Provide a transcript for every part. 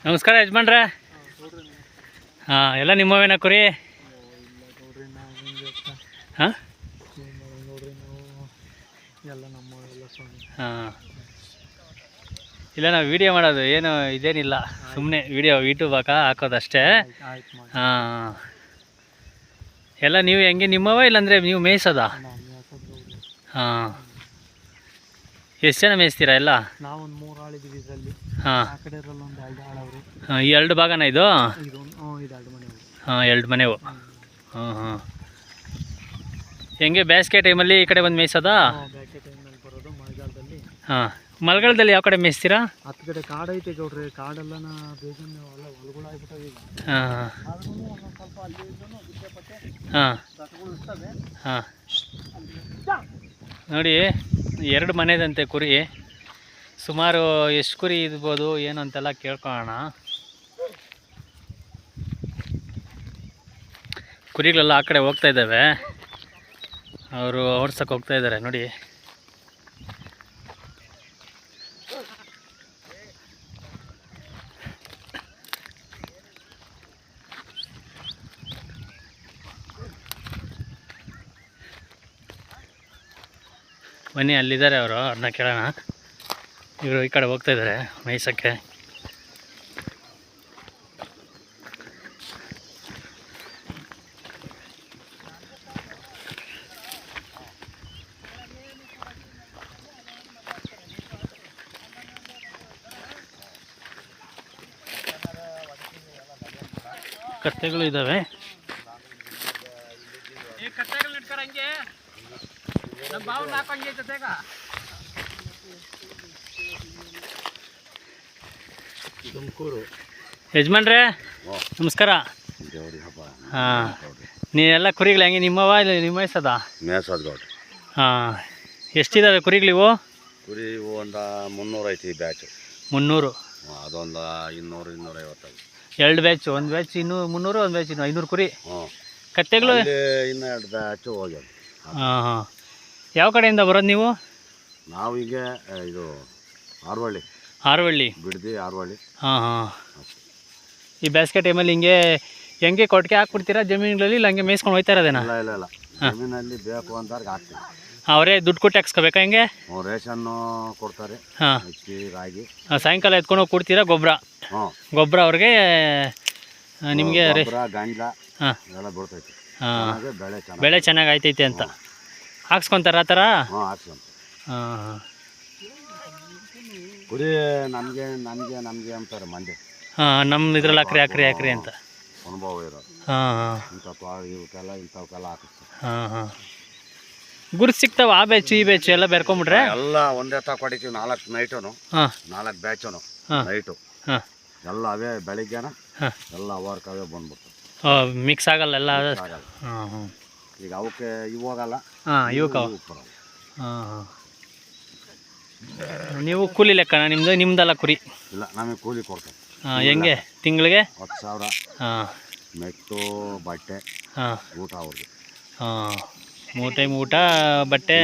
ನಮಸ್ಕಾರ ಯಜಮಾನ್ರೆ. ಹಾಂ, ಎಲ್ಲ ನಿಮ್ಮವೇನ ಕುರಿ? ಹಾಂ ಹಾಂ, ಇಲ್ಲ ನಾವು ವೀಡಿಯೋ ಮಾಡೋದು ಏನು ಇದೇನಿಲ್ಲ, ಸುಮ್ಮನೆ ವೀಡಿಯೋ ಯೂಟ್ಯೂಬ್ ಹಾಕೋದಷ್ಟೇ. ಹಾಂ, ಎಲ್ಲ ನೀವು ಹೆಂಗೆ ನಿಮ್ಮವ ಇಲ್ಲಾಂದರೆ ನೀವು ಮೇಯ್ಸೋದಾ? ಹಾಂ, ಎಷ್ಟು ಜನ ಮೇಯಿಸ್ತೀರಾ ಎಲ್ಲ? ನಾವೊಂದು 3 ಆಳಿದ್ದೀವಿ ಇದರಲ್ಲಿ. ಹಾಂ, ಆ ಕಡೆ ಒಂದು 2 ಆಳವ್ರು. ಹಾಂ, ಈ 2 ಭಾಗನ ಇದು? ಇದು 2 ಮನೆವು. ಹಾಂ, 2 ಮನೆವು. ಹಾಂ ಹಾಂ, ಹೆಂಗೆ ಬೇಸಿಗೆ ಟೈಮಲ್ಲಿ ಈ ಕಡೆ ಬಂದು ಮೇಯ್ಸೋದಾ? ಬೇಸಿಗೆ ಟೈಮಲ್ಲಿ ಬರೋದು, ಮಳೆಗಾಲದಲ್ಲಿ. ಹಾಂ, ಮಳೆಗಾಲದಲ್ಲಿ ಯಾವ ಕಡೆ ಮೇಯಿಸ್ತೀರಾ? ಹತ್ತು ಕಡೆ ಕಾಡು ಐತೆ ಗೌಡ್ರಿ, ಕಾಡೆಲ್ಲನ ಬೇಜಾನ್ ಎಲ್ಲ ಹೊಲಗಳಾಗ್ಬಿಟ್ಟವೆ ಈಗ. ಹಾಂ ಆದ್ರೂ ಒಂದೊಂದು ಸ್ವಲ್ಪ ಅಲ್ಲಿ ಇದ್ದನು ಬಿಟ್ಟೆ ಹಾಂ ದಟ್ಟಗಳು ಇರ್ತವೆ. ಹಾಂ, ನೋಡಿ 2 ಮನೆದಂತೆ ಕುರಿ. ಸುಮಾರು ಎಷ್ಟು ಕುರಿ ಇರ್ಬೋದು ಏನು ಅಂತೆಲ್ಲ ಕೇಳ್ಕೊಳ್ಳೋಣ. ಕುರಿಗಳೆಲ್ಲ ಆ ಕಡೆ ಹೋಗ್ತಾ ಇದ್ದಾವೆ, ಅವರು ಓಡ್ಸಕ್ಕೆ ಹೋಗ್ತಾ ಇದ್ದಾರೆ ನೋಡಿ. ಬನ್ನಿ, ಅಲ್ಲಿದ್ದಾರೆ ಅವರು, ಅದನ್ನ ಕೇಳೋಣ. ಇವರು ಈ ಕಡೆ ಹೋಗ್ತಾ ಇದ್ದಾರೆ ಮೇಯ್ಸೋಕ್ಕೆ. ಕತ್ತೆಗಳು ಇದ್ದಾವೆ. ಯಜಮಾನ್ರೆ ನಮಸ್ಕಾರ. ಹಾಂ, ನೀವೆಲ್ಲ ಕುರಿಗಳು ಹೆಂಗೆ ನಿಮ್ಮವ ಇಲ್ಲ ನಿಮ್ಮ ಮೇಯ್ಸೋದಾ? ಮೇಯ್ಸೋದು ಗೌಡ್ರಿ. ಹಾಂ, ಎಷ್ಟಿದ್ದಾವೆ ಕುರಿಗಳಿವು? ಕುರಿ ಒಂದು 300 ಐತಿ ಬ್ಯಾಚು. 300? ಅದೊಂದು 200 250. 2 ಬ್ಯಾಚು, ಒಂದು ಬ್ಯಾಚ್ 300, ಒಂದು ಬ್ಯಾಚ್ 500 ಕುರಿ. ಹ್ಞೂ, ಕತ್ತೆಗಳು ಇನ್ನೂ 2 ಬ್ಯಾಚು ಹೋಗ್ಯಾವ. ಹಾಂ ಹಾಂ, ಯಾವ ಕಡೆಯಿಂದ ಬರೋದು ನೀವು? ನಾವೀಗ ಇದು ಆರ್ವಳ್ಳಿ. ಆರ್ವಳ್ಳಿ ಬಿಡ್ದಿ ಆರ್ವಳ್ಳಿ. ಹಾಂ ಹಾಂ, ಈ ಬೇಸಿಗೆ ಟೈಮಲ್ಲಿ ಹೆಂಗೆ ಕೊಟ್ಟಿಗೆ ಹಾಕ್ಬಿಡ್ತೀರಾ ಜಮೀನುಗಳಲ್ಲಿ, ಇಲ್ಲ ಹಂಗೆ ಮೇಯ್ಸ್ಕೊಂಡು ಹೋಗ್ತಾ ಇರೋದೇನಾ? ಇಲ್ಲ ಇಲ್ಲ ಇಲ್ಲ, ಜಮೀನಲ್ಲಿ ಬೇಕು ಅಂತಾರೆ ಹಾಕ್ತೀವಿ. ಅವರೇ ದುಡ್ಡು ಕೊಟ್ಟು ಹಾಕ್ಸ್ಕೋಬೇಕಾ ಹೆಂಗೆ? ರೇಷನ್ನು ಕೊಡ್ತಾರೆ. ಹಾಂ, ಅಕ್ಕಿ ರಾಗಿ. ಸಾಯಂಕಾಲ ಎತ್ಕೊಂಡು ಹೋಗಿ ಕೊಡ್ತೀರಾ ಗೊಬ್ಬರ? ಹ್ಞೂ, ಗೊಬ್ಬರ ಅವ್ರಿಗೆ ನಿಮಗೆ ಗಂಜಲ ಹಾಂ ಎಲ್ಲ ಬೀಳ್ತೈತಿ. ಹಾಂ, ಬೆಳೆ ಬೆಳೆ ಚೆನ್ನಾಗಿ ಆಯ್ತೈತೆ ಅಂತ ಹಾಕ್ಸ್ಕೊತಾರ ಆ ಥರ? ಹ್ಞೂ, ಹಾಕ್ಸ್ಕೊಂತ. ಹಾಂ ಹಾಂ, ಕುರಿ ನಮಗೆ ಅಂತಾರೆ ಮಂದಿ. ಹಾಂ, ನಮ್ಮ ಇದ್ರಲ್ಲಿ ಹಾಕ್ರಿ ಅಂತ ಅನುಭವ ಇರೋದು. ಹಾಂ ಹಾಂ, ಇಂಥವಕ್ಕೆಲ್ಲ ಹಾಕಿಸ್ತಾರೆ. ಹಾಂ ಹಾಂ, ಗುರುತು ಸಿಗ್ತಾವ? ಆ ಬ್ಯಾಚು ಈ ಬ್ಯಾಚು ಎಲ್ಲ ಬೆರ್ಕೊಂಬಿಟ್ರೆ ಎಲ್ಲ ಒಂದೇ ತ ಕೊಡಿತೀವಿ. 4 ನೈಟುನು, ಹಾಂ 4 ಬ್ಯಾಚುನು ನೈಟು. ಹಾಂ, ಎಲ್ಲ ಅವೇ ಬೆಳಿಗ್ಗೆನ ಹಾಂ, ಎಲ್ಲ ಅವರ್ಕ್ ಅವೇ ಬಂದ್ಬಿಡ್ತು. ಮಿಕ್ಸ್ ಆಗಲ್ಲ ಎಲ್ಲ? ಆಗಲ್ಲ. ಹಾಂ ಹಾಂ, ಈಗ ಅವಕ್ಕೆ ಇವು ಹೋಗಲ್ಲ. ಹಾಂ, ಇವಕ್ಕೆ ಹಾಂ ಹಾಂ. ನೀವು ಕೂಲಿ ಲೆಕ್ಕನ ನಿಮ್ದಲ್ಲ ಕುರಿ? ಇಲ್ಲ, ನಮಗೆ ಕೂಲಿ ಕೊಡ್ತೇವೆ. ಹಾಂ, ಹೆಂಗೆ ತಿಂಗಳಿಗೆ? 10,000. ಹಾಂ, ಮೆಟ್ಟು ಬಟ್ಟೆ ಹಾಂ, ಊಟ ಅವ್ರಿಗೆ. ಹಾಂ, 3 ಟೈಮ್ ಊಟ ಬಟ್ಟೆ?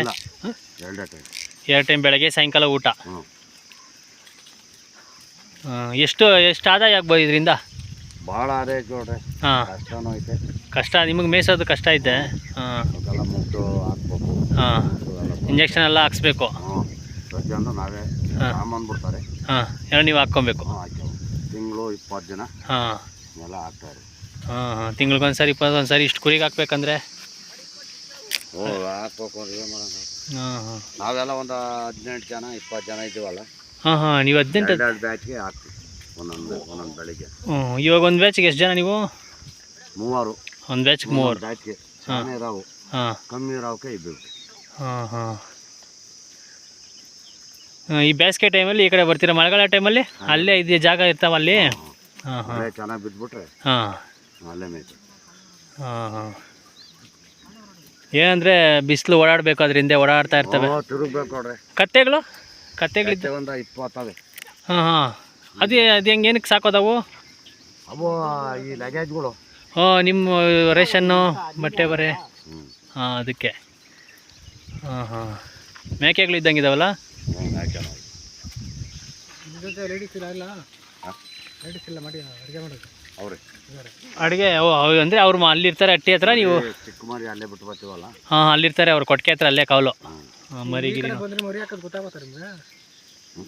2 ಟೈಮ್. 2 ಟೈಮ್, ಬೆಳಗ್ಗೆ ಸಾಯಂಕಾಲ ಊಟ. ಹ್ಞೂ. ಎಷ್ಟು ಆದಾಯ ಆಗ್ಬೋದು ಇದರಿಂದ? ಭಾಳ ಆದಾಯ ನೋಡ್ರಿ. ಹಾಂ, ಕಷ್ಟನೂ ಐತೆ. ಕಷ್ಟ ನಿಮಗೆ ಮೇಯ್ಸೋದು ಕಷ್ಟ ಐತೆ? ಹಾಂ, ಅದೆಲ್ಲ ಮುಟ್ಟು ಹಾಕ್ಬೇಕು. ಹಾಂ, ಇಂಜೆಕ್ಷನ್ ಎಲ್ಲ ಹಾಕ್ಸ್ಬೇಕು. ಹ್ಞೂ, ಪ್ರತಿಯೊಂದು ನಾವೇ ಸಾಂಬಂದ್ಬಿಡ್ತಾರೆ. ಹಾಂ, ಎಲ್ಲ ನೀವು ಹಾಕ್ಕೊಬೇಕು. ಹಾಕ್ಯವು ತಿಂಗಳು 20 ದಿನ. ಹಾಂ ಎಲ್ಲ ಹಾಕ್ತಾರೆ. ಹಾಂ ಹಾಂ, ತಿಂಗ್ಳಿಗೊಂದ್ಸರಿ 21 ಸರಿ ಇಷ್ಟು ಕುರಿಗೆ ಹಾಕ್ಬೇಕಂದ್ರೆ ಹಾಕ್ಬೇಕು ಅಂದ್ರೆ ಏನು ಮಾಡೋಣ. ಹಾಂ ಹಾಂ, ನಾವೆಲ್ಲ ಒಂದು 18 ಜನ 20 ಜನ ಇದ್ದೀವಲ್ಲ. ಹಾಂ ಹಾಂ, ನೀವು 18 2 ಬ್ಯಾಚ್ಗೆ ಹಾಕ್ತೀವಿ ಒಂದೊಂದು ಬೆಳಿಗ್ಗೆ. ಹ್ಞೂ, ಇವಾಗ ಒಂದು ಬ್ಯಾಚಿಗೆ ಎಷ್ಟು ಜನ ನೀವು? 3. ಒಂದು ಬ್ಯಾಚ್ಗೆ 3 ಬ್ಯಾಚ್ಗೆ ಚೆನ್ನಾಗಿ ಇರಾವು. ಹಾಂ, ಕಮ್ಮಿ ಇರಾವಕ್ಕೆ ಇಬ್ಬರು. ಹಾಂ ಹಾಂ, ಈ ಬೇಸಿಗೆ ಟೈಮಲ್ಲಿ ಈ ಕಡೆ ಬರ್ತೀರಾ? ಮಳೆಗಾಲ ಟೈಮಲ್ಲಿ ಅಲ್ಲೇ ಇದೆ ಜಾಗ ಇರ್ತಾವ ಅಲ್ಲಿ? ಹಾಂ ಹಾಂ, ಚೆನ್ನಾಗಿ ಬಿದ್ದುಬಿಟ್ರೆ ಹಾಂ ಅಲ್ಲೇ ಮೇಯ್ತು. ಹಾಂ ಹಾಂ, ಏನಂದರೆ ಬಿಸಿಲು ಓಡಾಡಬೇಕು, ಅದರಿಂದ ಓಡಾಡ್ತಾ ಇರ್ತವೆ. ತಿರುಗಬೇಕು ನೋಡ್ರಿ. ಕತ್ತೆಗಳಿದ್ದು ಒಂದು 20 ಅವೆ. ಹಾಂ ಹಾಂ, ಅದು ಹೆಂಗೆ ಏನಕ್ಕೆ ಸಾಕೋದವು? ಅವು ಈ ಲಗೇಜ್ಗಳು. ಓ ನಿಮ್ಮ ರೇಷನ್ನು ಬಟ್ಟೆ ಬರೆ ಹ್ಞೂ ಹಾಂ ಅದಕ್ಕೆ. ಹಾಂ ಹಾಂ ಮೇಕೆಗಳು ಇದ್ದಂಗಿದಾವಲ್ಲ. ಲೇಡೀಸ್ ಇಲ್ಲ ಲೇಡೀಸ್ ಎಲ್ಲ ಮಾಡಿ ಅಡುಗೆ ಮಾಡೋದು ಅವ್ರೆ ಅಡುಗೆ ಅಂದರೆ ಅವ್ರು ಅಲ್ಲಿರ್ತಾರೆ ಹಟ್ಟಿ ಹತ್ರ, ನೀವು ಚಿಕ್ಕ ಮರಿ ಅಲ್ಲೇ ಬಿಟ್ಟು ಬರ್ತೀವಲ್ಲ. ಹಾಂ ಅಲ್ಲಿರ್ತಾರೆ ಅವ್ರು ಕೊಟ್ಟಿಗೆ ಹತ್ರ ಅಲ್ಲೇ ಕಾವಲು. ಹಾಂ ಮರಿಗಿರಿ ಬಂದರೆ ಮರಿ ಹಾಕೋದು ಗೊತ್ತಾಗುತ್ತೆ ನಿಮ್ಗೆ. ಹ್ಞೂ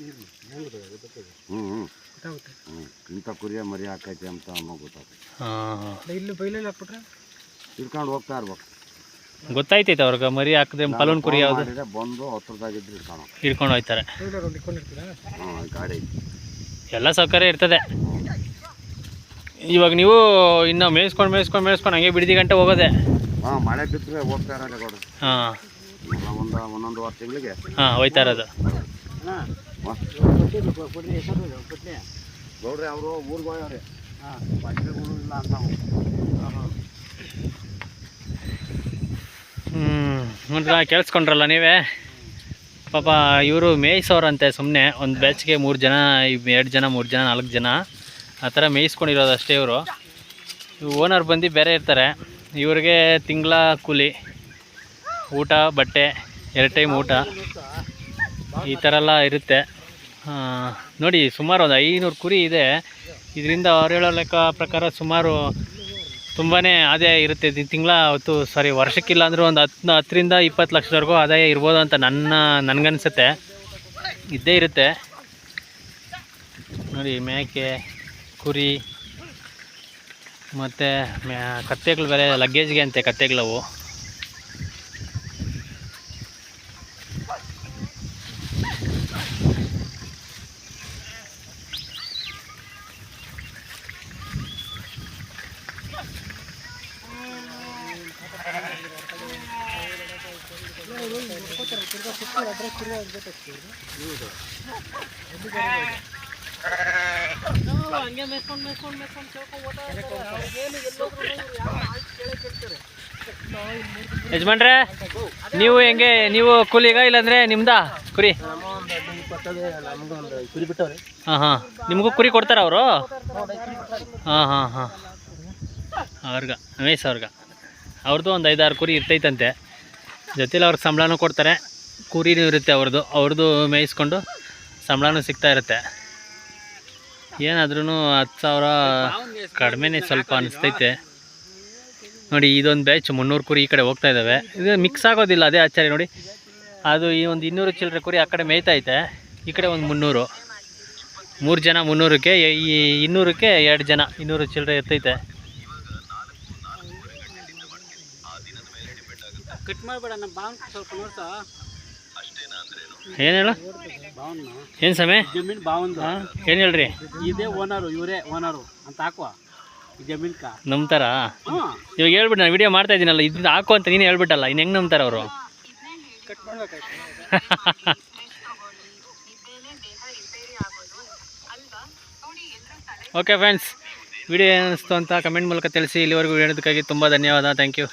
ಹ್ಞೂ ಗೊತ್ತಾಗುತ್ತೆ. ಹ್ಞೂ ಇಂಥ ಕುರಿಯ ಮರಿ ಹಾಕೈತೆ ಅಂತ ಅಮ್ಮ ಗೊತ್ತಾಗುತ್ತೆ. ಹಾಂ ಹಾಂ ಇಲ್ಲಿ ಬೈಲಲ್ಲಿ ಹಾಕ್ಬಿಟ್ರೆ ತಿರ್ಕೊಂಡು ಹೋಗ್ತಾ ಇರ್ಬೇಕು. ಗೊತ್ತಾಯ್ತೈತೆ ಅವ್ರಿಗೆ ಮರಿ ಹಾಕಿದ್ರೆ ಪಲೂನ್ ಕುರಿ ಯಾವುದು ಮಾಡಿದ್ರೆ ಬಂದು ಹತ್ರದಾಗಿದ್ದು ಹಿಡ್ಕೊಂಡು ಹೋಗ್ತಾರೆ. ಇಟ್ಕೊಂಡಿರ್ತೀರಾ? ಹಾಂ ಗಾಡಿ ಎಲ್ಲ ಸೌಕರ್ಯ ಇರ್ತದೆ. ಇವಾಗ ನೀವು ಇನ್ನು ಮೇಯಿಸ್ಕೊಂಡು ಹಂಗೆ ಬಿಡದಿ ಗಂಟೆ ಹೋಗೋದೆ. ಹಾಂ ಮಳೆ ಬಿದ್ದರೆ ಹೋಗ್ತಾ ಇರೋದೇ ಕೊಡು. ಹಾಂ ಒಂದೊಂದುವರೆ ತಿಂಗಳಿಗೆ ಹಾಂ ಹೋಯ್ತಾ ಇರೋದು. ನೋಡ್ರಿ ಅವರು ಊರಿಗೆ ಹೋಯವ್ರಿ. ಹಾಂ ಬಟ್ಟೆಗಳು ಇಲ್ಲ ಅಂತ. ನೋಡ್ರ ಕೇಳಿಸ್ಕೊಂಡ್ರಲ್ಲ ನೀವೇ. ಪಾಪ ಇವರು ಮೇಯಿಸೋರಂತೆ ಸುಮ್ಮನೆ ಒಂದು ಬ್ಯಾಚ್ಗೆ 3 ಜನ 2 ಜನ 3 ಜನ 4 ಜನ ಆ ಥರ ಮೇಯಿಸ್ಕೊಂಡಿರೋದು ಅಷ್ಟೇ. ಇವರು ಓನರ್ ಬಂದು ಬೇರೆ ಇರ್ತಾರೆ. ಇವ್ರಿಗೆ ತಿಂಗಳ ಕೂಲಿ, ಊಟ ಬಟ್ಟೆ 2 ಟೈಮ್ ಊಟ ಈ ಥರ ಎಲ್ಲ ಇರುತ್ತೆ. ನೋಡಿ ಸುಮಾರು ಒಂದು 500 ಕುರಿ ಇದೆ. ಇದರಿಂದ ಅವ್ರು ಹೇಳೋ ಲೆಕ್ಕ ಪ್ರಕಾರ ಸುಮಾರು ತುಂಬಾ ಆದಾಯ ಇರುತ್ತೆ. ವರ್ಷಕ್ಕಿಲ್ಲ ಅಂದರೂ ಒಂದು 10ರಿಂದ 20 ಲಕ್ಷದವರೆಗೂ ಆದಾಯ ಇರ್ಬೋದು ಅಂತ ನನಗನ್ಸುತ್ತೆ. ಇದ್ದೇ ಇರುತ್ತೆ ನೋಡಿ. ಮೇಕೆ, ಕುರಿ ಮತ್ತು ಕತ್ತೆಗಳು ಬೇರೆ ಲಗೇಜ್ಗೆ ಅಂತೆ ಕತ್ತೆಗಳವು. ಯಜಮಾನ್ರೆ ನೀವು ಹೆಂಗೆ, ನೀವು ಕೂಲಿಗ ಇಲ್ಲಾಂದ್ರೆ ನಿಮ್ದಾ ಕುರಿ? ಹಾಂ ಹಾಂ ನಿಮಗೂ ಕುರಿ ಕೊಡ್ತಾರ ಅವರು? ಹಾಂ ಹಾಂ ಹಾಂ ಅವ್ರಿಗೆ ರಮೇಶ್ ಅವ್ರದ್ದು ಒಂದು 5-6 ಕುರಿ ಇರ್ತೈತಂತೆ. ಜೊತೆಲಿ ಅವ್ರಿಗೆ ಸಂಬಳನೂ ಕೊಡ್ತಾರೆ, ಕುರಿನೂ ಇರುತ್ತೆ ಅವ್ರದ್ದು ಮೇಯಿಸ್ಕೊಂಡು ಸಂಬಳನೂ ಸಿಗ್ತಾ ಇರುತ್ತೆ. ಏನಾದ್ರೂ 10,000 ಕಡಿಮೆನೇ ಸ್ವಲ್ಪ ಅನಿಸ್ತೈತೆ ನೋಡಿ. ಇದೊಂದು ಬ್ಯಾಚ್ 300 ಕುರಿ ಈ ಕಡೆ ಹೋಗ್ತಾ ಇದ್ದಾವೆ. ಇದು ಮಿಕ್ಸ್ ಆಗೋದಿಲ್ಲ, ಅದೇ ಆಶ್ಚರ್ಯ ನೋಡಿ. ಅದು ಈ ಒಂದು 200 ಚಿಲ್ಲರೆ ಕುರಿ ಆ ಕಡೆ ಮೇಯ್ತೈತೆ, ಈ ಕಡೆ ಒಂದು 300. 3 ಜನ 300ಕ್ಕೆ, ಈ 200ಕ್ಕೆ 2 ಜನ 200 ಚಿಲ್ಲರೆ ಇರ್ತೈತೆ. ಕಟ್ ಮಾಡಬೇಡ ನಮ್ಮ ಬಾಂಕ್ ಸ್ವಲ್ಪ ನೋಡ್ತಾ. ಏನು ಹೇಳು? ಏನು ಸಮಯ ಜಮೀನು ಬಾವಂದು ಏನು ಹೇಳ್ರಿ? ಇದೇ ಓನರು, ಇವರೇ ಓನರು ಅಂತ ಹಾಕುವ ಜಮೀನ್ಕ ನಂಬ್ತಾರ? ಇವಾಗ ಹೇಳ್ಬಿಟ್ಟು ನಾನು ವಿಡಿಯೋ ಮಾಡ್ತಾ ಇದ್ದೀನಲ್ಲ, ಇದ್ರಿಂದ ಹಾಕು ಅಂತ ನೀನು ಹೇಳ್ಬಿಟ್ಟಲ್ಲ, ಇನ್ನು ಹೆಂಗೆ ನಂಬ್ತಾರೆ ಅವರು? ಕಟ್ ಮಾಡ್ಬೇಕಾಯ್ತು. ಓಕೆ ಫ್ರೆಂಡ್ಸ್, ವಿಡಿಯೋ ಏನಿಸ್ತು ಅಂತ ಕಮೆಂಟ್ ಮೂಲಕ ತಿಳಿಸಿ. ಇಲ್ಲಿವರೆಗೂ ಹೇಳೋದಕ್ಕಾಗಿ ತುಂಬ ಧನ್ಯವಾದ. Thank you.